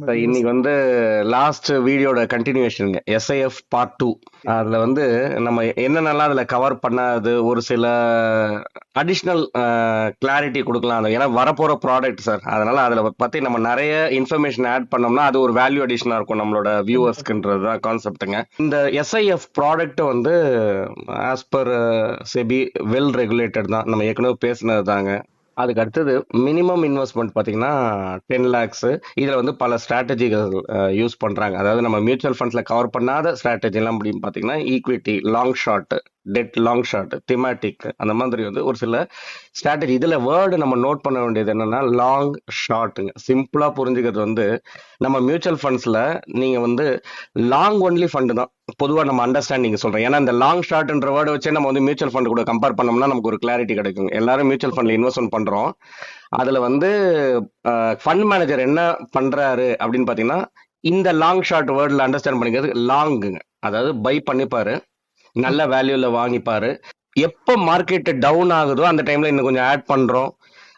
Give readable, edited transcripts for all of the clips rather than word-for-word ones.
நம்ம இன்னைக்கு வந்து லாஸ்ட் வீடியோட கண்டினியூஷனுங்க எஸ்ஐஎஃப் பார்ட் 2. அதுல வந்து நம்ம என்னென்னலாம் அதுல கவர் பண்ணாது ஒரு சில அடிஷ்னல் கிளாரிட்டி கொடுக்கலாம். ஏன்னா வரப்போற ப்ராடக்ட் சார், அதனால அதுல பத்தி நம்ம நிறைய இன்ஃபர்மேஷன் ஆட் பண்ணோம்னா அது ஒரு வேல்யூ அடிஷனா இருக்கும் நம்மளோட வியூவர்ஸ்க்குன்றது தான் கான்செப்ட்டுங்க. இந்த எஸ்ஐஎஃப் ப்ராடக்ட் வந்து as per SEBI well regulated தான், நம்ம ஏற்கனவே பேசினது தாங்க. அதுக்கு அடுத்தது மினிமம் இன்வெஸ்ட்மெண்ட் பார்த்தீங்கன்னா 10 லேக்ஸ். இதில் வந்து பல ஸ்ட்ராட்டஜிகள் யூஸ் பண்ணுறாங்க. அதாவது நம்ம மியூச்சுவல் ஃபண்ட்ஸில் கவர் பண்ணாத ஸ்ட்ராட்டஜிலாம் அப்படின்னு பார்த்தீங்கன்னா equity, long short, debt long short, thematic, அந்த மாதிரி வந்து ஒரு சில ஸ்ட்ராட்டஜி. இதில் வேர்டு நம்ம நோட் பண்ண வேண்டியது என்னன்னா லாங் ஷார்ட்டுங்க. சிம்பிளாக புரிஞ்சுக்கிறது வந்து நம்ம மியூச்சுவல் ஃபண்ட்ஸில் நீங்கள் வந்து லாங் ஒன்லி ஃபண்டு தான் பொதுவாக நம்ம அண்டர்ஸ்டாண்டிங் சொல்கிறோம். ஏன்னா இந்த லாங் ஷார்ட்ன்ற வேர்டு வச்சு நம்ம வந்து மியூச்சுவல் ஃபண்ட் கூட கம்பேர் பண்ணோம்னா நமக்கு ஒரு கிளாரிட்டி கிடைக்கும். எல்லாரும் மியூச்சுவல் ஃபண்ட்ல இன்வெஸ்ட்மெண்ட் பண்ணுறோம். அதில் வந்து ஃபண்ட் மேனேஜர் என்ன பண்ணுறாரு அப்படின்னு பார்த்தீங்கன்னா இந்த லாங் ஷார்ட் வேர்டில் அண்டர்ஸ்டாண்ட் பண்ணிக்கிறது லாங்குங்க. அதாவது பை பண்ணிப்பாரு, நல்ல வேல்யூல வாங்கிப்பாரு. எப்போ மார்க்கெட் டவுன் ஆகுதோ அந்த டைம்ல இன்னும் கொஞ்சம் ஆட் பண்றோம்,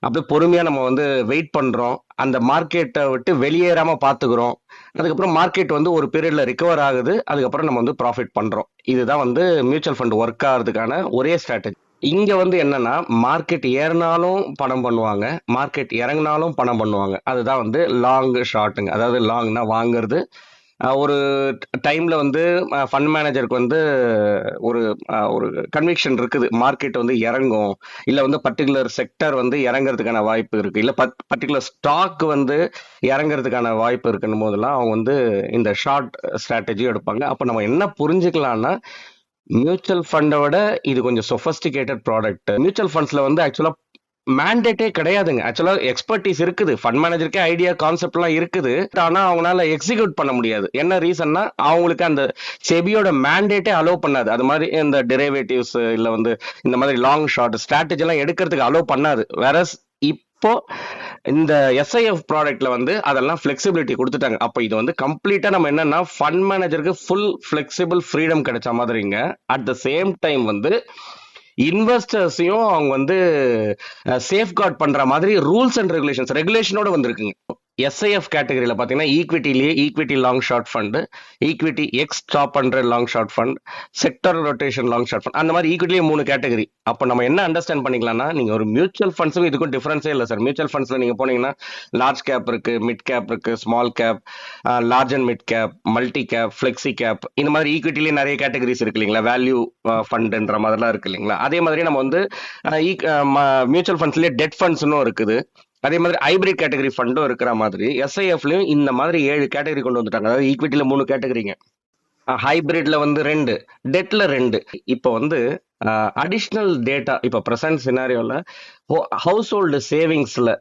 அப்படியே பொறுமையா நம்ம வந்து வெயிட் பண்றோம், அந்த மார்க்கெட்டை விட்டு வெளியேறாம பாத்துக்கிறோம். அதுக்கப்புறம் மார்க்கெட் வந்து ஒரு பீரியட்ல ரிகவர் ஆகுது, அதுக்கப்புறம் நம்ம வந்து ப்ராஃபிட் பண்றோம். இதுதான் வந்து மியூச்சுவல் ஃபண்ட் ஒர்க் ஆகிறதுக்கான ஒரே ஸ்ட்ராட்டஜி. இங்க வந்து என்னன்னா மார்க்கெட் ஏறினாலும் பணம் பண்ணுவாங்க, மார்க்கெட் இறங்கினாலும் பணம் பண்ணுவாங்க. அதுதான் வந்து லாங் ஷார்ட்டுங்க. அதாவது லாங்னா வாங்குறது. ஒரு டைம்ல வந்து ஃபண்ட் மேனேஜருக்கு வந்து ஒரு ஒரு கன்விக்ஷன் இருக்குது, மார்க்கெட் வந்து இறங்கும், இல்ல வந்து பர்டிகுலர் செக்டர் வந்து இறங்குறதுக்கான வாய்ப்பு இருக்கு, இல்ல பர்டிகுலர் ஸ்டாக் வந்து இறங்குறதுக்கான வாய்ப்பு இருக்குன்னு போதெல்லாம் அவங்க வந்து இந்த ஷார்ட் ஸ்ட்ராட்டஜி எடுப்பாங்க. அப்ப நம்ம என்ன புரிஞ்சுக்கலாம்னா மியூச்சுவல் ஃபண்டை விட இது கொஞ்சம் சொஃபஸ்டிகேட்டட் ப்ராடக்ட். மியூச்சுவல் ஃபண்ட்ஸ்ல வந்து ஆக்சுவலா மேண்டேட்டே கிடையாதுங்க. ஆக்சுவலா எக்ஸ்பர்டீஸ் இருக்குது, ஃபண்ட் மேனேஜருக்கே ஐடியா கான்செப்ட்லாம் இருக்குது. ஆனா அவங்களால எக்ஸிக்யூட் பண்ண முடியாது. என்ன ரீசன்னா அவங்களுக்கு அந்த செபியோட மேண்டேட்டே அலோவ் பண்ணாது. அது மாதிரி இந்த டெரிவேட்டிவ்ஸ் இல்ல வந்து இந்த மாதிரி லாங் ஷார்ட் ஸ்ட்ராட்டஜி எல்லாம் எடுக்கிறதுக்கு அலோவ் பண்ணாது. வேற இப்போ இந்த எஸ்ஐஎஃப் ப்ராடக்ட்ல வந்து அதெல்லாம் ஃபிளெக்சிபிலிட்டி கொடுத்துட்டாங்க. அப்போ இது வந்து கம்ப்ளீட்டா நம்ம என்னன்னா ஃபண்ட் மேனேஜருக்கு ஃபுல் ஃபிளெக்சிபிள் ஃப்ரீடம் கிடைச்ச மாதிரிங்க. அட் த சேம் டைம் வந்து இன்வெஸ்டர்ஸையும் அவங்க வந்து சேஃப்கார்ட் பண்ற மாதிரி ரூல்ஸ் அண்ட் ரெகுலேஷனோட வந்திருக்குங்க. எஸ்ஐஎஃப் கேட்டகரியில பாத்தீங்கன்னா ஈக்விட்டிலேயே equity long short fund, equity ex top 100 long short fund, sector rotation long short fund, அந்த மாதிரி ஈக்விட்டிலேயே 3 கேட்டகரி. அப்போ நம்ம என்ன அண்டர்ஸ்டாண்ட் பண்ணிக்கலாம்னா நீங்க ஒரு மியூச்சுவல் ஃபண்ட்ஸும் இதுக்கும் டிஃபரன்ஸே இல்லை சார். மியூச்சுவல் ஃபண்ட்ஸ்ல நீங்க போனீங்கன்னா லார்ஜ் கேப் இருக்கு, மிட் கேப் இருக்கு, small cap, large and mid cap, multi cap, flexi cap, இந்த மாதிரி ஈக்விட்டிலேயே நிறைய கேட்டகரிஸ் இருக்கு இல்லைங்களா, வேல்யூ ஃபண்ட்ன்ற மாதிரிலாம் இருக்கு இல்லைங்களா. அதே மாதிரி நம்ம வந்து மியூச்சுவல் ஃபண்ட்ஸ்லேயே டெட் ஃபண்ட்ஸ்னும் இருக்குது, அதே மாதிரி ஹைபிரிட் கேட்டகரி ஃபண்டும் இருக்கிற மாதிரி எஸ்ஐஎஃப்லயும் இந்த மாதிரி 7 கேட்டகரி கொண்டு வந்துட்டாங்க. அதாவது ஈக்விட்டில 3 கேட்டகரிங்க, ஹைபிரிட்ல வந்து 2, டெட்ல 2. இப்போ வந்து அடிஷ்னல் டேட்டா, இப்போ பிரசன்ட் சினாரியோல ஹவுஸ் ஹோல்டு சேவிங்ஸ்ல,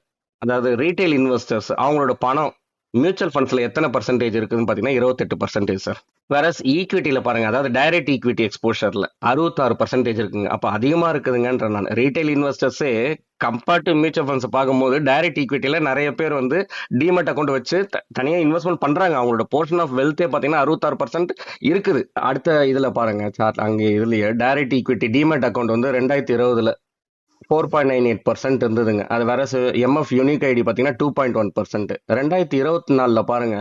அதாவது ரீட்டைல் இன்வெஸ்டர்ஸ் அவங்களோட பணம் மியூச்சுவல் ஃபண்ட்ஸ்ல எத்தனை பர்சன்டேஜ் இருக்குதுன்னு பாத்தீங்கன்னா 28% சார். வேற ஈக்விட்டியில பாருங்க, அதாவது டைரக்ட் ஈக்விட்டி எக்ஸ்போஷர்ல 66% இருக்குங்க. அப்ப அதிகமா இருக்குதுங்கன்ற நான் ரீட்டைல் இன்வெஸ்டர்ஸே கம்பேர்ட் டு மியூச்சுவல் ஃபண்ட்ஸ் பார்க்கும்போது டைரக்ட் ஈக்விட்டியில நிறைய பேர் வந்து டிமெட் அக்கௌண்ட் வச்சு தனியா இன்வெஸ்ட்மெண்ட் பண்றாங்க. அவங்களோட போர்ஷன் ஆஃப் வெல்த்தே பாத்தீங்கன்னா 66% இருக்குது. அடுத்த இதுல பாருங்க சார்ட், அங்கே இதுலயே டைரக்ட் ஈக்விட்டி டிமெட் அக்கௌண்ட் வந்து 2020ல 4.98% இருந்ததுங்க. அது வேற எம்எஃப் யூனிக் ஐடி பார்த்தீங்கன்னா 2.1%. 2024ல பாருங்க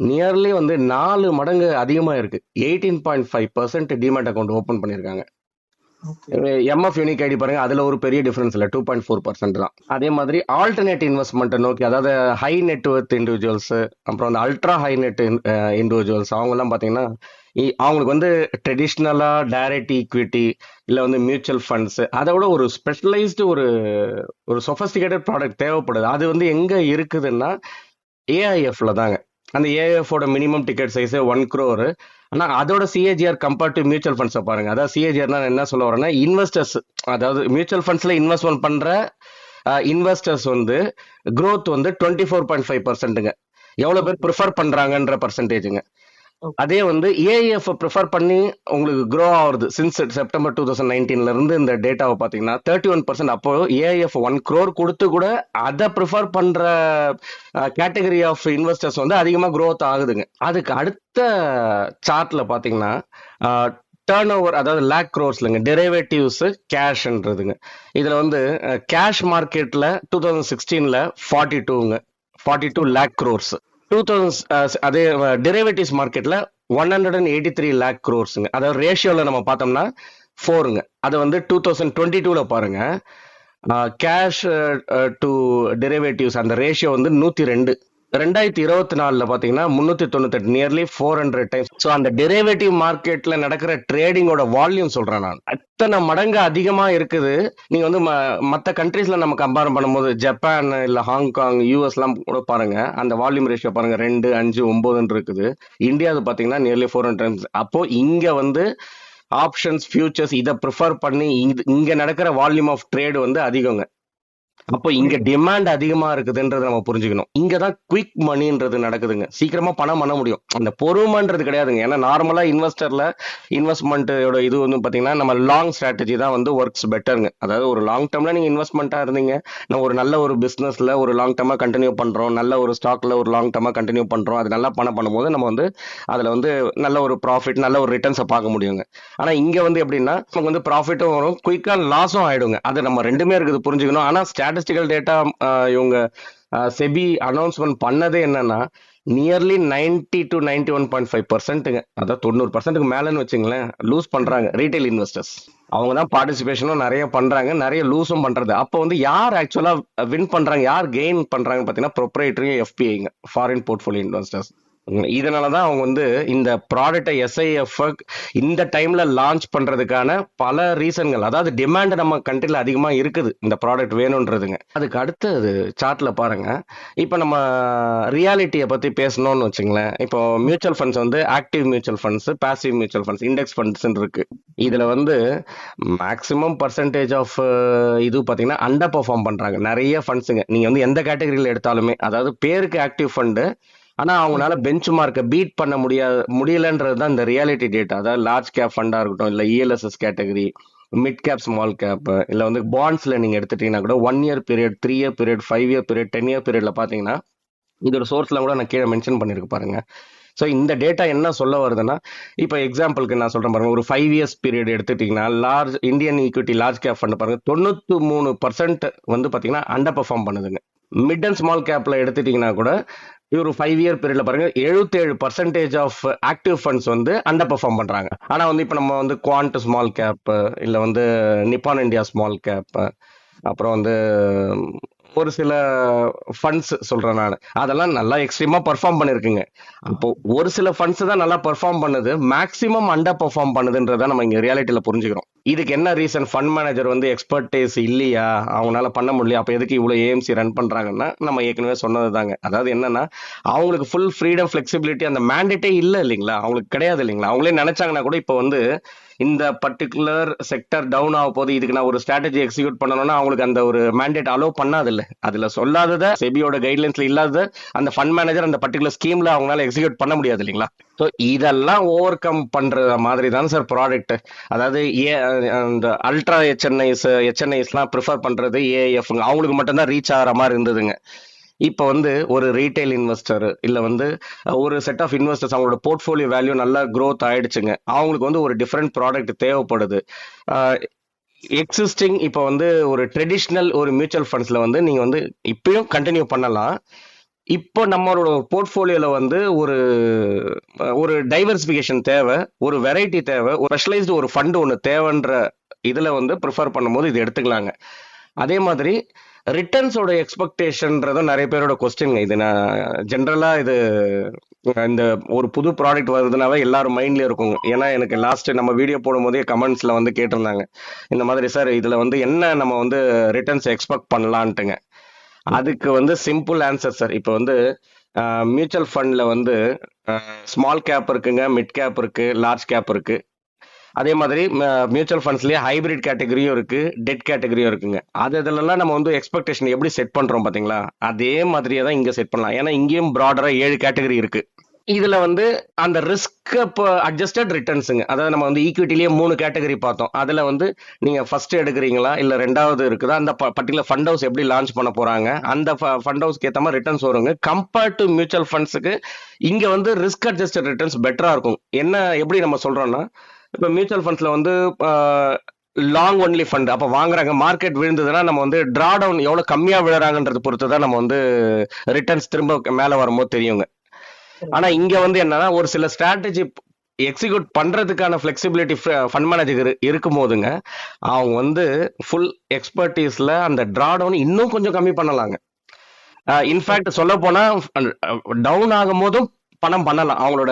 நியர்லி வந்து 4 மடங்கு அதிகமா இருக்கு. 18.5% டிமேட் அக்கௌண்ட் ஓபன் பண்ணிருக்காங்க. எம்எஃப் யூனிக் ஐடி பாருங்க, அதுல ஒரு பெரிய டிஃபரன்ஸ் இல்ல, 2.4% தான். அதே மாதிரி ஆல்டர்னேட் இன்வெஸ்ட்மெண்ட் நோக்கி, அதாவது ஹை நெட்வொர்த் இண்டிவிஜுவல்ஸ், அப்புறம் அந்த அல்ட்ரா ஹை நெட் இண்டிவிஜுவல்ஸ் அவங்க எல்லாம் பாத்தீங்கன்னா அவங்களுக்கு வந்து ட்ரெடிஷ்னலா டைரக்ட் ஈக்விட்டி இல்ல வந்து மியூச்சுவல் ஃபண்ட்ஸ் அதை விட ஒரு ஸ்பெஷலைஸ்டு ஒரு சொஃபஸ்டிகேட்டட் ப்ராடக்ட் தேவைப்படுது. அது வந்து எங்க இருக்குதுன்னா ஏஐஎஃப்ல தாங்க. அந்த ஏஐஎஃபோட மினிமம் டிக்கெட் சைஸ் 1 crore. ஆனா அதோட சிஏஜிஆர் கம்பேர்ட் டு மியூச்சுவல் ஃபண்ட்ஸை பாருங்க. அதாவது சிஏஜிஆர்னா என்ன சொல்ல வரேன்னா இன்வெஸ்டர்ஸ், அதாவது மியூச்சுவல் ஃபண்ட்ஸ்ல இன்வெஸ்ட்மெண்ட் பண்ற இன்வெஸ்டர்ஸ் வந்து growth வந்து 24.5%ங்க. எவ்வளவு பேர் ப்ரிஃபர் பண்றாங்கன்ற பர்சன்டேஜுங்க. அதே வந்து ஏஐஎஃப் ப்ரிஃபர் பண்ணி உங்களுக்கு க்ரோ ஆகுது சின்ஸ் செப்டம்பர் 2019ல இருந்து இந்த டேட்டாவை பார்த்தீங்கன்னா 31%. அப்போ ஏஐஎஃப் 1 crore கொடுத்து கூட அதை ப்ரிஃபர் பண்ற கேட்டகரி ஆஃப் இன்வெஸ்டர்ஸ் வந்து அதிகமாக க்ரோத் ஆகுதுங்க. அதுக்கு அடுத்த சார்ட்ல பார்த்தீங்கன்னா டர்ன் ஓவர், அதாவது லேக் க்ரோர்ஸ்லங்க, டெரிவேட்டிவ்ஸ் கேஷ்ன்றதுங்க. இதுல வந்து கேஷ் மார்க்கெட்ல 2016ல 42 lakh crores. 2000 அதே டெரிவேட்டிவ்ஸ் மார்க்கெட்ல 183 lakh crores. அதாவது ரேஷியோல நம்ம பார்த்தோம்னா 4ங்க. அது வந்து 2022ல பாருங்க, கேஷ் டு டெரிவேட்டிவ்ஸ் அந்த ரேஷியோ வந்து 102. 2024ல பாத்தீங்கன்னா 398, நியர்லி 400 டைம்ஸ். ஸோ அந்த டெரிவேட்டிவ் மார்க்கெட்ல நடக்கிற ட்ரேடிங்கோட வால்யூம் சொல்றேன் நான், அத்தனை மடங்கு அதிகமா இருக்குது. நீங்க வந்து மற்ற கண்ட்ரீஸ்ல நம்ம கம்பேர் பண்ணும்போது ஜப்பான் இல்ல ஹாங்காங் யூஎஸ்லாம் கூட பாருங்க, அந்த வால்யூம் ரேஷியோ பாருங்க 2, 5, 9 இருக்குது. இந்தியாவுக்கு பாத்தீங்கன்னா நியர்லி 400 டைம்ஸ். அப்போ இங்க வந்து ஆப்ஷன்ஸ் ஃபியூச்சர்ஸ் இதை ப்ரிஃபர் பண்ணி இங்க நடக்கிற வால்யூம் ஆஃப் ட்ரேட் வந்து அதிகங்க. அப்போ இங்க டிமாண்ட் அதிகமா இருக்குதுன்றத நம்ம புரிஞ்சுக்கணும். இங்கதான் குயிக் மணின்றது நடக்குதுங்க, சீக்கிரமா பணம் பண்ண முடியும். அந்த பொறுமைன்றது கிடையாதுங்க. ஏன்னா நார்மலா இன்வெஸ்ட்மெண்ட்டோட இது வந்து பாத்தீங்கன்னா நம்ம லாங் ஸ்ட்ராட்டஜி தான் வந்து ஒர்க்ஸ் பெட்டருங்க. அதாவது ஒரு லாங் டேர்ம்ல நீங்க இன்வெஸ்ட்மெண்ட்டா இருந்தீங்க, நம்ம ஒரு நல்ல ஒரு பிசினஸ்ல ஒரு லாங் டேர்மா கண்டினியூ பண்றோம், நல்ல ஒரு ஸ்டாக்ல ஒரு லாங் டேர்மா கண்டினியூ பண்றோம், அது நல்லா பணம் பண்ணும்போது நம்ம வந்து அதுல வந்து நல்ல ஒரு ப்ராஃபிட் நல்ல ஒரு ரிட்டர்ன்ஸை பார்க்க முடியுங்க. ஆனா இங்க வந்து எப்படின்னா நமக்கு வந்து ப்ராஃபிட்டும் வரும், குயிக்கா லாஸும் ஆயிடுங்க. அது நம்ம ரெண்டுமே இருக்குது புரிஞ்சுக்கணும். ஆனா ஸ்டாட்டிஸ்டிக்கல் டேட்டா இவங்க செபி அனௌன்ஸ்மெண்ட் பண்ணதே என்னன்னா நியர்லி 90 to 91.5%ங்க. அதாவது 90%க்கு மேலன்னு வச்சுங்களேன் லூஸ் பண்றாங்க ரீட்டைல் இன்வெஸ்டர்ஸ். அவங்க தான் பார்ட்டிசிபேஷனும் நிறைய பண்றாங்க, நிறைய லூஸும் பண்றது. அப்போ வந்து யார் ஆக்சுவலா வின் பண்றாங்க, யார் கெயின் பண்றாங்க பாத்தீங்கன்னா ப்ரொப்ரைட்டரி எஃபிஐங்க, ஃபாரின் போர்ட்ஃபோலியோ இன்வெஸ்டர்ஸ். இதனாலதான் அவங்க வந்து இந்த ப்ராடக்டை எஸ்ஐஎஃப் இந்த டைம்ல லான்ச் பண்றதுக்கான பல ரீசன்கள், அதாவது டிமாண்ட் நம்ம கண்ட்ரில அதிகமா இருக்குது இந்த ப்ராடக்ட் வேணும்ன்றதுங்க. அதுக்கு அடுத்தது சார்ட்ல பாருங்க, இப்ப நம்ம ரியாலிட்டியை பத்தி பேசணும்னு வச்சுங்களேன். இப்போ மியூச்சுவல் ஃபண்ட்ஸ் வந்து active mutual funds, passive mutual funds, index funds இருக்கு. இதுல வந்து மேக்ஸிமம் பர்சன்டேஜ் ஆஃப் இது பாத்தீங்கன்னா அண்டர் பெர்ஃபார்ம் பண்றாங்க நிறைய ஃபண்ட்ஸுங்க. நீங்க வந்து எந்த கேட்டகரியில எடுத்தாலுமே, அதாவது பேருக்கு ஆக்டிவ் ஃபண்டு, ஆனா அவங்களால பெஞ்ச் மார்க்கை பீட் பண்ண முடியலன்றது தான் இந்த ரியாலிட்டி டேட்டா. அதாவது லார்ஜ் கேப் ஃபண்டா இருக்கட்டும், இல்ல ELSS category, mid cap, small cap, இல்ல வந்து பாண்ட்ஸ்ல நீங்க எடுத்துட்டீங்கன்னா கூட 1 year period, 3 year period, 5 year period, 10 year பீரியட்ல பாத்தீங்கன்னா இதோட சோர்ஸ்ல கூட நான் கீழே மென்ஷன் பண்ணிருக்கு பாருங்க. ஸோ இந்த டேட்டா என்ன சொல்ல வருதுன்னா, இப்போ எக்ஸாம்பிளுக்கு நான் சொல்றேன் பாருங்க, ஒரு 5 years பீரியட் எடுத்துட்டீங்கன்னா large Indian equity large cap fund பாருங்க 93% வந்து பாத்தீங்கன்னா அண்டர் பெர்ஃபார்ம் பண்ணுதுங்க. மிட் அண்ட் ஸ்மால் கேப்ல எடுத்துட்டீங்கன்னா கூட ஒரு 5 year பீரியட்ல பாருங்க 77% ஆஃப் ஆக்டிவ் ஃபண்ட்ஸ் வந்து அண்டர் பெர்ஃபார்ம் பண்றாங்க. ஆனா வந்து இப்போ நம்ம வந்து குவாண்ட் ஸ்மால் கேப், இல்ல வந்து நிப்பான் இந்தியா ஸ்மால் கேப், அப்புறம் வந்து ஒரு சில ஃபண்ட்ஸ் சொல்றேன் நான், அதெல்லாம் நல்லா எக்ஸ்ட்ரீமா பெர்ஃபார்ம் பண்ணிருக்குங்க. அப்போ ஒரு சில ஃபண்ட்ஸ் தான் நல்லா பெர்ஃபார்ம் பண்ணுது, மேக்ஸிமம் அண்டர் பெர்ஃபார்ம் பண்ணுதுன்றத நம்ம இங்க ரியாலிட்டியில புரிஞ்சுக்கிறோம். இதுக்கு என்ன ரீசன்? ஃபண்ட் மேனேஜர் வந்து எக்ஸ்பர்டைஸ் இல்லையா, அவங்களால பண்ண முடியல, அப்ப எதுக்கு இவ்வளவு ஏஎம்சி ரன் பண்றாங்கன்னா நம்ம ஏற்கனவே சொன்னது தாங்க. அதாவது என்னன்னா அவங்களுக்கு ஃபுல் ஃப்ரீடம், ஃபிளெக்சிபிலிட்டி அந்த மேண்டேட்டே இல்ல இல்லைங்களா, அவங்களுக்கு கிடையாது இல்லைங்களா. அவங்களே நினைச்சாங்கன்னா கூட இப்போ வந்து இந்த பர்டிகுலர் செக்டர் டவுன் ஆக போது, இதுக்கு நான் ஒரு ஸ்ட்ராட்டஜி எக்ஸிக்யூட் பண்ணணும்னா அவங்களுக்கு அந்த ஒரு மேண்டேட் அலோவ் பண்ணாது இல்ல. அதுல சொல்லாதத, செபியோட கைட்லைன்ஸ்ல இல்லாத அந்த ஃபண்ட் மேனேஜர் அந்த பர்டிகுலர் ஸ்கீம்ல அவங்களால எக்ஸிக்யூட் பண்ண முடியாது இல்லைங்களா. ஸோ இதெல்லாம் ஓவர் கம் பண்ற மாதிரி தான் சார் ப்ராடக்ட். அதாவது அந்த அல்ட்ரா ஹெச்என்ஐஸ்லாம் ப்ரிஃபர் பண்றது ஏஎஃப், அவங்களுக்கு மட்டும்தான் ரீச் ஆகிற மாதிரி இருந்ததுங்க. இப்போ வந்து ஒரு ரீட்டைல் இன்வெஸ்டர் இல்ல வந்து ஒரு செட் ஆஃப் இன்வெஸ்டர்ஸ் அவங்களோட போர்ட்ஃபோலியோ வேல்யூ நல்லா க்ரோத் ஆயிடுச்சுங்க, அவங்களுக்கு வந்து ஒரு டிஃப்ரெண்ட் ப்ராடக்ட் தேவைப்படுது. எக்ஸிஸ்டிங் இப்போ வந்து ஒரு ட்ரெடிஷ்னல் ஒரு மியூச்சுவல் ஃபண்ட்ஸ்ல வந்து நீங்க வந்து இப்பயும் கண்டினியூ பண்ணலாம். இப்போ நம்மளோட போர்ட்ஃபோலியோல வந்து ஒரு ஒரு டைவர்சிபிகேஷன் தேவை, ஒரு வெரைட்டி தேவை, ஒரு ஸ்பெஷலைஸ்டு ஒரு ஃபண்ட் ஒன்று தேவைன்ற இதுல வந்து ப்ரிஃபர் பண்ணும்போது இது எடுத்துக்கலாங்க. அதே மாதிரி ரிட்டர்ன்ஸோட எக்ஸ்பெக்டேஷன்றதும் நிறைய பேரோட கொஸ்டின்ங்க. இது நான் ஜென்ரலா இது இந்த ஒரு புது ப்ராடக்ட் வருதுனாவே எல்லாரும் மைண்ட்ல இருக்குங்க. ஏன்னா எனக்கு லாஸ்ட் நம்ம வீடியோ போடும் போதே கமெண்ட்ஸ்ல வந்து கேட்டிருந்தாங்க, இந்த மாதிரி சார் இதுல வந்து என்ன நம்ம வந்து ரிட்டர்ன்ஸ் எக்ஸ்பெக்ட் பண்ணலான்ட்டுங்க. அதுக்கு வந்து சிம்பிள் ஆன்சர் சார். இப்போ வந்து மியூச்சுவல் ஃபண்ட்ல வந்து ஸ்மால் கேப் இருக்குங்க, மிட் கேப் இருக்கு, லார்ஜ் கேப் இருக்கு. அதே மாதிரி மியூச்சுவல் ஃபண்ட்ஸ்லயே ஹைபிரிட் கேட்டகரியும் இருக்கு, டெட் கேட்டகரியும் இருக்குங்க. இதெல்லாம் நம்ம வந்து எக்ஸ்பெக்டேஷன் எப்படி செட் பண்றோம் பாத்தீங்களா, அதே மாதிரியே தான் இங்க செட் பண்ணலாம். ஏன்னா இங்கேயும் ப்ராடரா 7 கேட்டகரி இருக்கு. இதுல வந்து அந்த ரிஸ்க் அட்ஜஸ்டட் ரிட்டர்ன்ஸுங்க, அதாவது நம்ம வந்து ஈக்விட்டிலேயே 3 கேட்டகரி பார்த்தோம். அதுல வந்து நீங்க ஃபர்ஸ்ட் எடுக்கிறீங்களா இல்ல ரெண்டாவது இருக்குதா, அந்த பர்டிகுலர் ஃபண்ட் ஹவுஸ் எப்படி லான்ச் பண்ண போறாங்க, அந்த ஃபண்ட் ஹவுஸ்க்கு ஏற்ற மாதிரி ரிட்டர்ன்ஸ் வருங்க. கம்பேர்ட் டு மியூச்சுவல் ஃபண்ட்ஸுக்கு இங்க வந்து ரிஸ்க் அட்ஜஸ்டட் ரிட்டர்ன்ஸ் பெட்டரா இருக்கும். என்ன எப்படி நம்ம சொல்றோம்னா, இப்போ மியூச்சுவல் ஃபண்ட்ஸ்ல வந்து லாங் ஒன்லி ஃபண்ட் அப்ப வாங்குறாங்க, மார்க்கெட் விழுந்ததுன்னா நம்ம வந்து டிரா டவுன் எவ்வளவு கம்மியா விழுறாங்கன்றது பொறுத்து தான் நம்ம வந்து ரிட்டர்ன்ஸ் திரும்ப மேல வரும்போது தெரியுங்க. ஆனா இங்க வந்து என்னன்னா ஒரு சில ஸ்ட்ராட்டஜி எக்ஸிக்யூட் பண்றதுக்கான ஃபிளெக்சிபிலிட்டி ஃபண்ட் மேனேஜர் இருக்கும் போதுங்க அவங்க வந்து ஃபுல் எக்ஸ்பர்டீஸ்ல அந்த டிராடவுன் இன்னும் கொஞ்சம் கம்மி பண்ணலாங்க. இன்ஃபேக்ட் சொல்ல போனா டவுன் ஆகும் போதும் பணம் பண்ணலாம் அவங்களோட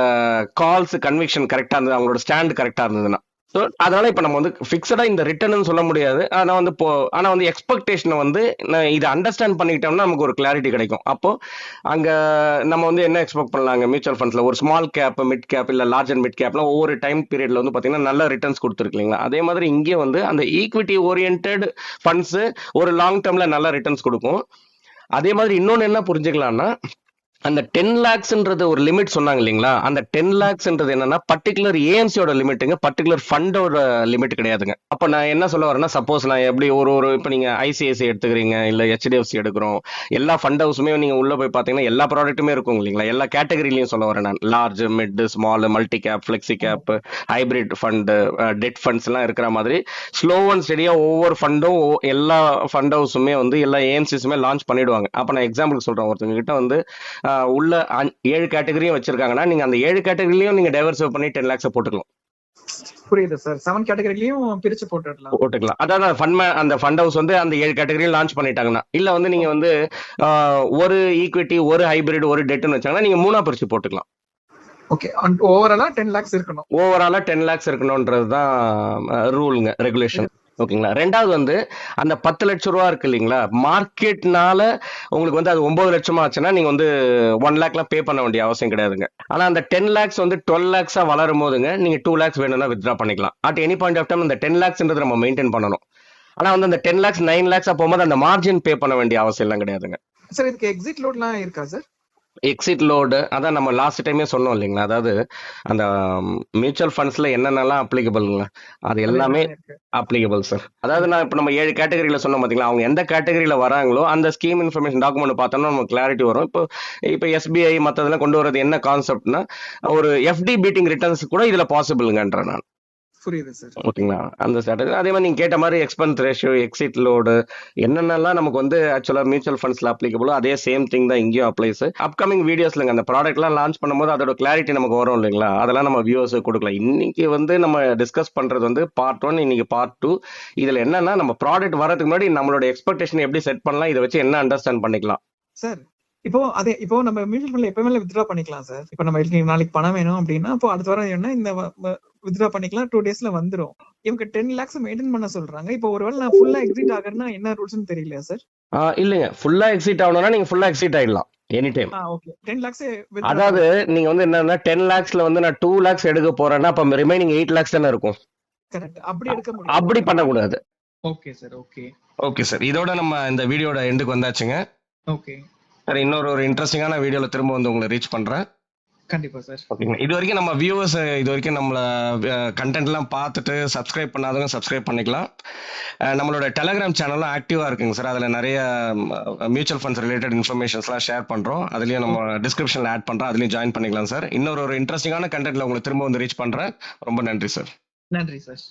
கால்ஸ் கன்விக்ஷன் கரெக்டா இருந்தது, அவங்களோட ஸ்டாண்ட் கரெக்டா இருந்ததுன்னா. ஸோ அதனால இப்ப நம்ம வந்து ஃபிக்ஸடா இந்த ரிட்டர்ன் சொல்ல முடியாது. ஆனா வந்து ஆனா வந்து எக்ஸ்பெக்டேஷனை வந்து இதை அண்டர்ஸ்டாண்ட் பண்ணிக்கிட்டோம்னா நமக்கு ஒரு கிளாரிட்டி கிடைக்கும். அப்போ அங்க நம்ம வந்து என்ன எக்ஸ்பெக்ட் பண்ணலாங்க மியூச்சுவல் ஃபண்ட்ஸ்ல ஒரு ஸ்மால் கேப், மிட் கேப் இல்ல லார்ஜ் அண்ட் மிட் கேப்ல ஒவ்வொரு டைம் பீரியட்ல வந்து பாத்தீங்கன்னா நல்ல ரிட்டர்ன்ஸ் கொடுத்துருக்கு இல்லைங்களா. அதே மாதிரி இங்கே வந்து அந்த ஈக்விட்டி ஓரியன்ட் ஃபண்ட்ஸ் ஒரு லாங் டேர்ம்ல நல்ல ரிட்டர்ன்ஸ் கொடுக்கும். அதே மாதிரி இன்னொன்னு என்ன புரிஞ்சுக்கலாம்னா அந்த 10 லேக்ஸ்ன்றது ஒரு லிமிட் சொன்னாங்க இல்லைங்களா. அந்த 10 லேக்ஸ்ன்றது என்னன்னா பர்டிகுலர் ஏஎம்சியோட லிமிட்டுங்க, பர்டிகுலர் ஃபண்டோட லிமிட் கிடையாதுங்க. அப்ப நான் என்ன சொல்ல வரேன்னா சப்போஸ் நான் எப்படி ஒரு இப்ப நீங்க ஐசிஐசி எடுத்துக்கிறீங்க இல்ல ஹெச்டிஎஃப்சி எடுக்கிறோம், எல்லா ஃபண்ட் ஹவுஸுமே நீங்க உள்ள போய் பாத்தீங்கன்னா எல்லா ப்ராடக்ட்டுமே இருக்கும் இல்லைங்களா. எல்லா கேட்டகரியிலையும் சொல்ல வரேன் நான். Large, mid, small, multi cap, flexi cap, hybrid fund, debt funds எல்லாம் இருக்கிற மாதிரி ஸ்லோ அண்ட் ஸ்டெடியா ஒவ்வொரு ஃபண்டும் எல்லா ஃபண்ட் ஹவுஸுமே வந்து எல்லா ஏஎம்சிஸுமே லான்ச் பண்ணிடுவாங்க. அப்ப நான் எக்ஸாம்பிள் சொல்றேன், ஒருத்தவங்க கிட்ட வந்து உள்ள 7 கேட்டகரியும் வச்சிருக்காங்கன்னா நீங்க அந்த 7 கேட்டகரியிலையும் நீங்க டைவர்சிஃபை பண்ணி 10 லேக்ஸ் போட்டுக்கலாம். புரியுது சார். 7 கேட்டகரியிலயும் பிரிச்சு போட்டுக்கலாம். அதாவது அந்த ஃபண்ட் ஹவுஸ் வந்து அந்த 7 கேட்டகரியும் லான்ச் பண்ணிட்டாங்கன்னா, இல்ல வந்து நீங்க வந்து ஒரு ஈக்விட்டி, ஒரு ஹைபிரிட், ஒரு டெட்னு வச்சாங்கன்னா நீங்க 3ஆ பிரிச்சு போட்டுக்கலாம். ஓகே. ஓவராலா 10 lakhs இருக்கணும். ஓவராலா 10 லேக்ஸ் இருக்கணும்ன்றது தான் ரூலுங்க, ரெகுலேஷன். ஓகேங்களா. ரெண்டாவது வந்து அந்த 10 லட்சம் ரூபா இருக்கு இல்லைங்களா, மார்க்கெட்னால உங்களுக்கு வந்து அது 9 லட்சமா ஆச்சுன்னா நீங்க வந்து 1 லேக்லாம் பே பண்ண வேண்டிய அவசியம் கிடையாதுங்க. ஆனா அந்த 10 லேக்ஸ் வந்து 12 லேக்ஸா வளரும் போதுங்க நீங்க 2 லேக்ஸ் வேணும்னா வித்ட்ரா பண்ணிக்கலாம். At any point of time இந்த 10 லேக்ஸ்ன்றது நம்ம மெயின்டைன் பண்ணணும். ஆனா வந்து அந்த 10 லேக்ஸ் 9 லேக்ஸா போகும்போது அந்த மார்ஜின் பே பண்ண வேண்டிய அவசியம் எல்லாம் கிடையாதுங்க. சார் இதுக்கு எக்ஸிட் லோட்லாம் இருக்கா சார்? எக்ஸிட் லோடு அதான் நம்ம லாஸ்ட் டைமே சொன்னோம் இல்லைங்களா. அதாவது அந்த மியூச்சுவல் ஃபண்ட்ஸ்ல என்னென்னலாம் அப்ளிகபிள்ங்க அது எல்லாமே அப்ளிகபிள் சார். அதாவது நான் இப்போ நம்ம 7 கேட்டகரியில சொன்னோம் பார்த்தீங்களா, அவங்க எந்த கேட்டகரியில வராங்களோ அந்த ஸ்கீம் இன்ஃபர்மேஷன் டாக்குமெண்ட் பார்த்தோம்னா நமக்கு கிளாரிட்டி வரும். இப்போ எஸ்பிஐ மற்றதெல்லாம் கொண்டு வரது என்ன கான்செப்ட்னா ஒரு எஃப்டி பீட்டிங் ரிட்டர்ன்ஸ் கூட இதுல பாசிபிள்ங்கன்ற நான். புரியுது சார். ஓகேங்களா. அந்த ஸ்ட்ராட்டஜி அதே மாதிரி நீங்க கேட்ட மாதிரி எக்ஸ்பென்ஸ் ரேஷியோ, எக்ஸிட் லோடு என்னென்னலாம் நமக்கு வந்து ஆக்சுவலா மியூச்சுவல் ஃபண்ட்ஸ்ல அப்ளிகபிளோ அதே சேம் திங் தான் இங்கேயும் அப்ளைஸ். அப்கமிங் வீடியோஸ்லங்க அந்த ப்ராடக்ட்லாம் லான்ச் பண்ணும்போது அதோட கிளாரிட்டி நமக்கு வரும் இல்லைங்களா, அதெல்லாம் நம்ம வியூவர்ஸ் கொடுக்கலாம். இன்னைக்கு வந்து நம்ம டிஸ்கஸ் பண்றது வந்து பார்ட் 1, இன்னைக்கு பார்ட் 2. இதுல என்னன்னா நம்ம ப்ராடக்ட் வரதுக்கு முன்னாடி நம்மளோட எக்ஸ்பெக்டேஷன் எப்படி செட் பண்ணலாம், இதை வச்சு என்ன அண்டர்ஸ்டாண்ட் பண்ணிக்கலாம் சார். இப்போ நம்ம மியூச்சுவல் ஃபண்ட்ல எப்பவுமே வித்ட்ரா பண்ணிக்கலாம் சார். இப்போ நம்ம நாளைக்கு பணம் வேணும் அப்படின்னா அப்போ அடுத்த வாரம் என்ன இந்த வித்ட்ரா பண்ணிக்கலாம், 2 daysல வந்துரும். இவங்க 10 lakhs மெயின்டைன் பண்ண சொல்றாங்க. இப்போ ஒருவேளை நான் ஃபுல்லா எக்ஸிட் ஆகறேன்னா என்ன ரூல்ஸ்னு தெரியலையா சார்? இல்லைங்க, ஃபுல்லா எக்ஸிட் ஆகணும்னா நீங்க ஃபுல்லா எக்ஸிட் ஆயிடலாம் எனி டைம். ஓகே. 10 lakhs அதாவது நீங்க வந்து என்னன்னா 10 lakhsல வந்து நான் 2 lakhs எடுக்க போறேன்னா அப்ப ரிமைனிங் 8 lakhs தானே இருக்கும். கரெக்ட். அப்படி எடுக்க முடியும். அப்படி பண்ணக்கூடாது. Okay sir. Okay sir. இதோட நம்ம இந்த வீடியோட எண்டுக்கு வந்தாச்சுங்க. ஓகே சார், இன்னொரு இன்ட்ரெஸ்டிங்கான வீடியோல திரும்ப வந்து உங்களை ரீச் பண்றேன். கண்டிப்பா சார். ஓகேங்களா. இது வரைக்கும் நம்ம வியூவர்ஸ் இது வரைக்கும் நம்மள கண்டென்ட் எல்லாம் பார்த்துட்டு சப்ஸ்கிரைப் பண்ணாதவங்க சப்ஸ்கிரைப் பண்ணிக்கலாம். நம்மளோட டெலகிராம் சேனலும் ஆக்டிவா இருக்குங்க சார். அதுல நிறைய மியூச்சுவல் ஃபண்ட்ஸ் ரிலேட்டட் இன்ஃபர்மேஷன்ஸ்லாம் ஷேர் பண்றோம். அதுலயும் நம்ம டிஸ்கிரிப்ஷன்ல ஆட் பண்றோம், அதுலயும் ஜாயின் பண்ணிக்கலாம் சார். இன்னொரு இன்ட்ரெஸ்டிங்கான கண்டென்ட்ல உங்களை திரும்ப வந்து ரீச் பண்றேன். ரொம்ப நன்றி சார். நன்றி சார்.